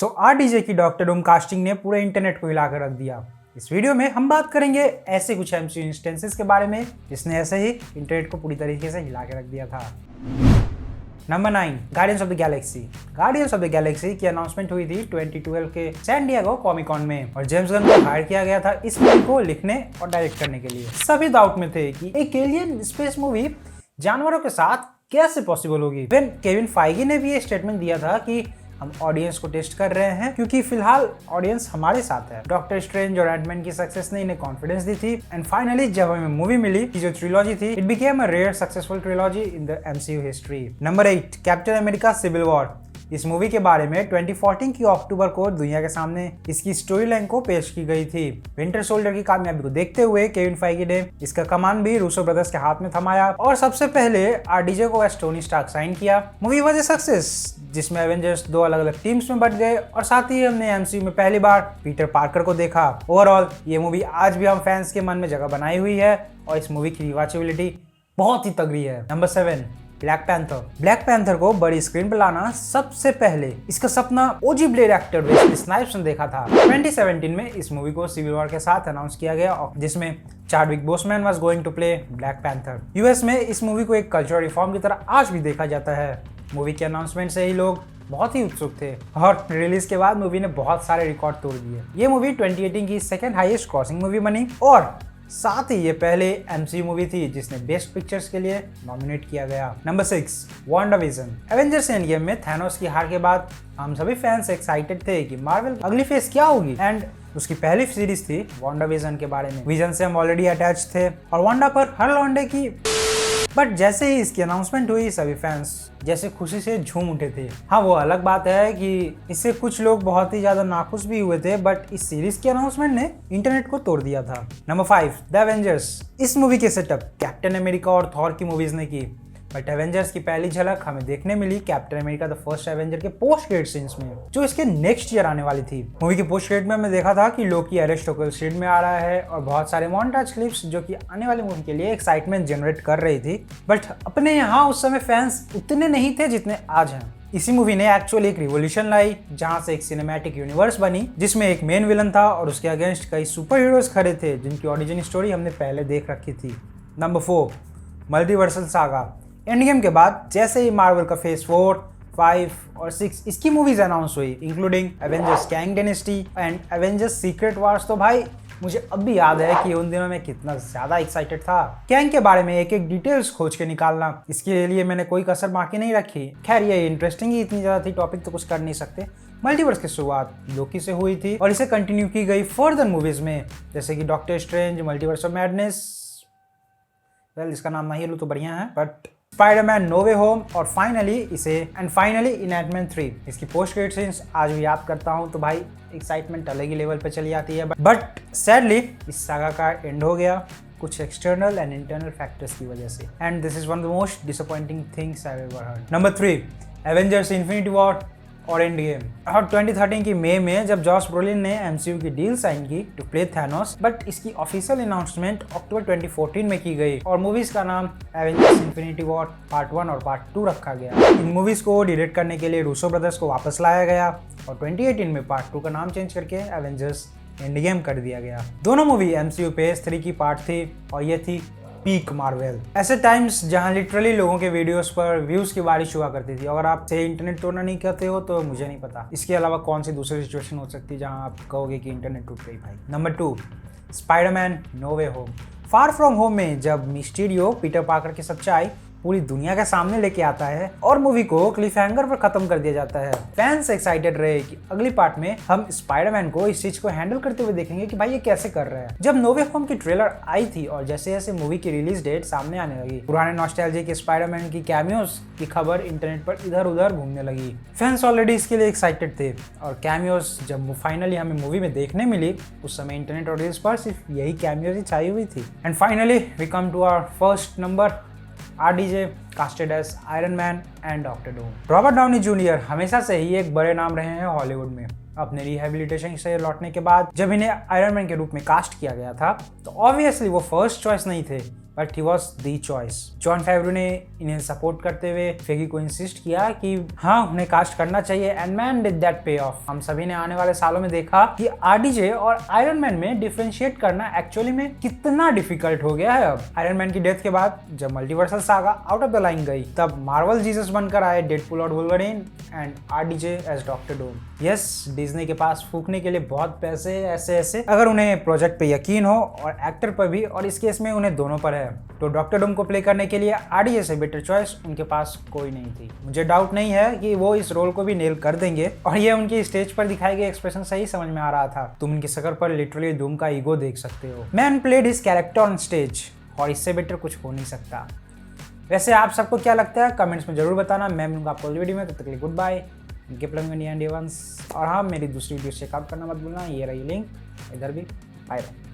RDJ की doctor Doom casting ने पूरे इंटरनेट को हिलाकर रख दिया। इस वीडियो में हम बात करेंगे ऐसे कुछ एमसीयू इंस्टेंसेस के बारे में जिसने ऐसे ही इंटरनेट को पूरी तरीके से हिला के रख दिया था। Number 9, guardians of the Galaxy. Guardians of the Galaxy की अनाउंसमेंट हुई थी 2012 के सैन डिएगो कॉमिक कॉन में और जेम्स गन को हायर किया गया था इस मूवी को लिखने और डायरेक्ट करने के लिए। सभी डाउट में थे कि एक एलियन स्पेस मूवी जानवरों के साथ कैसे पॉसिबल होगी। केविन फाइगी ने भी ये स्टेटमेंट दिया था कि हम ऑडियंस को टेस्ट कर रहे हैं क्योंकि फिलहाल ऑडियंस हमारे साथ है। डॉक्टर स्ट्रेंज और एंटमैन की सक्सेस ने इन्हें कॉन्फिडेंस दी थी एंड फाइनली जब हमें मूवी मिली की जो ट्रिलॉजी थी, it became a rare successful trilogy in the MCU history. Number 8, Captain America Civil War. इस मूवी के बारे में 2014 की अक्टूबर को दुनिया के सामने इसकी स्टोरी लाइन को पेश की गई थी। विंटर सोल्जर की कामयाबी को देखते हुए केविन फाइगी ने इसका कमान भी रूसो ब्रदर्स के हाथ में थमाया और सबसे पहले आरडीजे को एज टोनी स्टार्क साइन किया। मूवी वॉज ए सक्सेस जिसमें एवेंजर्स 2 अलग अलग टीम्स में बट गए और साथ ही हमने एमसीयू में पहली बार पीटर पार्कर को देखा। ओवरऑल ये मूवी आज भी हम फैंस के मन में जगह बनाई हुई है और इस मूवी की रिवॉचेबिलिटी बहुत ही तगड़ी है। Number 7, black panther. Black panther को बड़ी स्क्रीन पर लाना सबसे पहले इसका सपना ओजी ब्लेड एक्टर वेस्ली स्नाइप्स ने देखा था। 2017 में इस मूवी को सिविल वॉर के साथ अनाउंस किया गया जिसमें Chadwick Boseman was going to play Black Panther. US में इस मूवी को एक कल्चरल रिफॉर्म की तरह आज भी देखा जाता है। मूवी के अनाउंसमेंट से ही लोग बहुत ही उत्सुक थे और रिलीज के बाद मूवी ने बहुत सारे रिकॉर्ड तोड़ दिए। ये मूवी 2018 की सेकंड हाईएस्ट क्रॉसिंग मूवी बनी और साथ ही ये पहले एमसीयू मूवी थी जिसने बेस्ट पिक्चर्स के लिए नॉमिनेट किया गया। Number 6, WandaVision. Avengers end game में थैनोस की हार के बाद हम सभी फैंस एक्साइटेड थे कि मार्वल अगली फेज क्या होगी एंड उसकी पहली सीरीज थी वांडाविजन के बारे में। विजन से हम ऑलरेडी अटैच थे और वांडा पर हर लौंडे की बट जैसे ही इसकी अनाउंसमेंट हुई सभी फैंस जैसे खुशी से झूम उठे थे। हाँ, वो अलग बात है कि इससे कुछ लोग बहुत ही ज्यादा नाखुश भी हुए थे बट इस सीरीज के अनाउंसमेंट ने इंटरनेट को तोड़ दिया था। Number 5, the Avengers. इस मूवी के सेटअप कैप्टन अमेरिका और थॉर की मूवीज ने की बट एवेंजर्स की पहली झलक हमें देखने मिली Captain America the First Avenger के पोस्ट क्रेडिट सीन्स में जो इसके नेक्स्ट ईयर आने वाली थी। मूवी के पोस्ट क्रेडिट में हमने देखा था कि लोकी एरिस्टोटल शील्ड में आ रहा है और बहुत सारे मॉन्टाज क्लिप्स जो कि आने वाली मूवी के लिए एक्साइटमेंट जनरेट कर रही थी बट अपने यहाँ उस समय फैंस उतने नहीं थे जितने आज हैं। इसी मूवी ने एक्चुअली एक रिवोल्यूशन लाई जहां से एक सिनेमैटिक यूनिवर्स बनी जिसमें एक मेन विलन था और उसके अगेंस्ट कई सुपर हीरोज खड़े थे जिनकी ओरिजिन स्टोरी हमने पहले देख रखी थी। Number 4, multiversal saga. End game के बाद जैसे ही मार्वल का फेज 4, 5 और 6 इसकी मूवीज अनाउंस हुई including Avengers Kang dynasty and Avengers secret wars, तो भाई मुझे अब भी याद है कि उन दिनों में कितना ज्यादा एक्साइटेड था। कैंग के बारे में एक एक डिटेल्स खोज के निकालना, इसके लिए मैंने कोई कसर बाकी नहीं रखी। खैर ये इंटरेस्टिंग ही इतनी ज्यादा थी, टॉपिक तो कुछ कर नहीं सकते। मल्टीवर्स की शुरुआत लोकी से हुई थी और इसे कंटिन्यू की गई फर्दर मूवीज में जैसे कि Doctor Strange, Multiverse of Madness, well इसका नाम नहीं लूं तो बढ़िया है, but Spiderman No Way Home और फाइनली इन एंटमैन 3। इसकी पोस्ट क्रेडिट सीन्स आज भी याद करता हूं तो भाई एक्साइटमेंट अलग ही लेवल पे चली जाती है बट सैडली इस सागा का एंड हो गया कुछ एक्सटर्नल एंड इंटरनल फैक्टर्स की वजह से and this is one of the most disappointing things I have ever heard. Number 3, Avengers infinity war और एंड गेम। और 2013 की मई में जब जॉश ब्रोलिन ने एमसीयू की डील साइन की टू प्ले थैनोस बट इसकी ऑफिशियल अनाउंसमेंट अक्टूबर 2014 में की गई और मूवीज का नाम एवेंजर्स इन्फिनिटी वॉर पार्ट 1 और पार्ट 2 रखा गया। इन मूवीज को डायरेक्ट करने के लिए रूसो ब्रदर्स को वापस लाया गया और 2018 में पार्ट 2 का नाम चेंज करके एवेंजर्स एंड गेम कर दिया गया। दोनों मूवी एमसीयू फेज 3 की पार्ट थी और ये थी पीक मार्वल। ऐसे टाइम्स जहां लिटरली लोगों के वीडियोस पर व्यूज की बारिश हुआ करती थी। अगर आप से इंटरनेट तोड़ना नहीं करते हो तो मुझे नहीं पता इसके अलावा कौन सी दूसरी सिचुएशन हो सकती है जहां आप कहोगे कि इंटरनेट टूट गई भाई। Number 2, Spiderman No Way Home. Far From Home में जब मिस्टीरियो पीटर पार्कर की सच्चाई पूरी दुनिया के सामने लेके आता है और मूवी को क्लिफ हैंगर पर खत्म कर दिया जाता है, फैंस एक्साइटेड रहे कि अगली पार्ट में हम स्पाइडरमैन को इस चीज को हैंडल करते हुए देखेंगे कि भाई ये कैसे कर रहा है। जब नो वे होम की ट्रेलर आई थी और जैसे जैसे मूवी की रिलीज डेट सामने आने लगी पुराने नॉस्टैल्जिया के स्पाइडरमैन की कैमियोस की खबर इंटरनेट पर इधर उधर घूमने लगी। फैंस ऑलरेडी इसके लिए एक्साइटेड थे और कैमियोस जब फाइनली हमें मूवी में देखने मिली उस समय इंटरनेट और रील्स पर सिर्फ यही कैमियोस ही छाई हुई थी। And finally we come to our first number, RDJ casted as Iron Man and Doctor Doom. Robert Downey Junior हमेशा से ही एक बड़े नाम रहे हैं हॉलीवुड में। अपने रिहेबिलिटेशन से लौटने के बाद जब इन्हें आयरन मैन के रूप में कास्ट किया गया था तो ऑब्वियसली वो फर्स्ट चॉइस नहीं थे but he was the choice. John फेवरो ने इन्हें सपोर्ट करते हुए फेगी को इंसिस्ट किया कि हाँ उन्हें कास्ट करना चाहिए, एंड मैन डिड दैट पे ऑफ। हम सभी ने आने वाले सालों में देखा कि आरडीजे और आयरन मैन में डिफरेंशिएट करना एक्चुअली में कितना डिफिकल्ट हो गया है। अब आयरन मैन की डेथ के बाद जब multiversal saga out of the line गई, तब मार्वल जीसस बनकर आए डेडपूल और Wolverine and RDJ as Doctor Doom. Yes, Disney के पास फूकने के लिए बहुत पैसे ऐसे अगर उन्हें प्रोजेक्ट पे यकीन हो, और एक्टर पर भी, और इस केस में उन्हें दोनों पर है, तो डॉक्टर डूम को प्ले करने के लिए आरडीजे से बेटर चॉइस उनके पास कोई नहीं थी। मुझे डाउट नहीं है कि वो इस रोल को भी नेल कर देंगे, और ये उनकी स्टेज पर दिखाए गए एक्सप्रेशन से ही समझ में आ रहा था। तुम उनकी शक्ल पर लिटरली डूम का ईगो देख सकते हो। Man played his character on stage, और इससे बेटर कुछ हो नहीं सकता। वैसे आप सबको क्या लगता है कमेंट्स में जरूर बताना। मैं मिलूंगा आपको अगली वीडियो में, तब तक के लिए गुड बाय। और हाँ, मेरी दूसरी वीडियो चेकआउट करना मत भूलना, ये रही लिंक इधर भी। Bye bye.